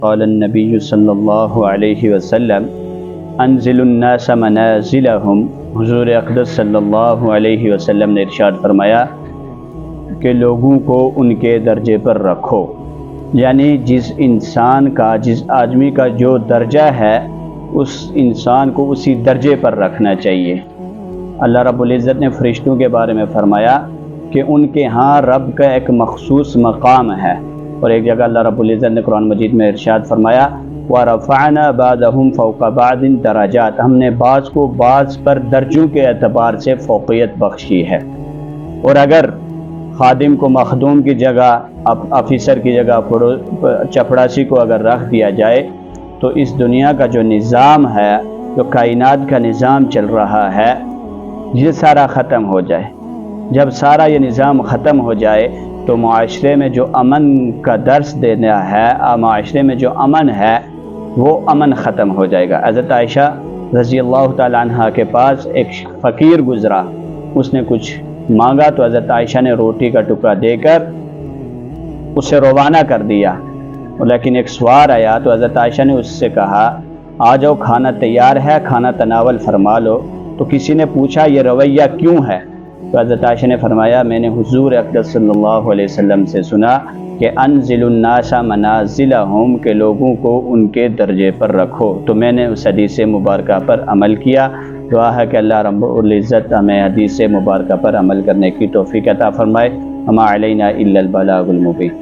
قال النبی صلی اللہ علیہ وسلم انزل الناس منازلہم، حضور اقدس صلی اللہ علیہ وسلم نے ارشاد فرمایا کہ لوگوں کو ان کے درجے پر رکھو، یعنی جس آدمی کا جو درجہ ہے اس انسان کو اسی درجے پر رکھنا چاہیے۔ اللہ رب العزت نے فرشتوں کے بارے میں فرمایا کہ ان کے ہاں رب کا ایک مخصوص مقام ہے، اور ایک جگہ اللہ رب العزت نے قرآن مجید میں ارشاد فرمایا وَرَفَعْنَا بَعْضَهُمْ فَوْقَ بَعْضٍ دَرَجَاتٍ، ہم نے بعض کو بعض پر درجوں کے اعتبار سے فوقیت بخشی ہے۔ اور اگر خادم کو مخدوم کی جگہ، آفیسر کی جگہ چپڑاسی کو اگر رکھ دیا جائے تو اس دنیا کا جو نظام ہے، جو کائنات کا نظام چل رہا ہے، یہ سارا ختم ہو جائے۔ جب سارا یہ نظام ختم ہو جائے تو معاشرے میں جو امن کا درس دینا ہے، معاشرے میں جو امن ہے وہ امن ختم ہو جائے گا۔ حضرت عائشہ رضی اللہ تعالیٰ عنہ کے پاس ایک فقیر گزرا، اس نے کچھ مانگا تو حضرت عائشہ نے روٹی کا ٹکڑا دے کر اسے روانہ کر دیا، لیکن ایک سوار آیا تو حضرت عائشہ نے اس سے کہا آ جاؤ، کھانا تیار ہے، کھانا تناول فرما لو۔ تو کسی نے پوچھا یہ رویہ کیوں ہے؟ تو حضرت عائشہ نے فرمایا میں نے حضور اقدس صلی اللہ علیہ وسلم سے سنا کہ انزل الناس منازلہم، کہ لوگوں کو ان کے درجے پر رکھو، تو میں نے اس حدیث مبارکہ پر عمل کیا۔ دعا ہے کہ اللہ رب العزت ہمیں حدیث مبارکہ پر عمل کرنے کی توفیق عطا فرمائے۔ وما علینا الا البلاغ المبین۔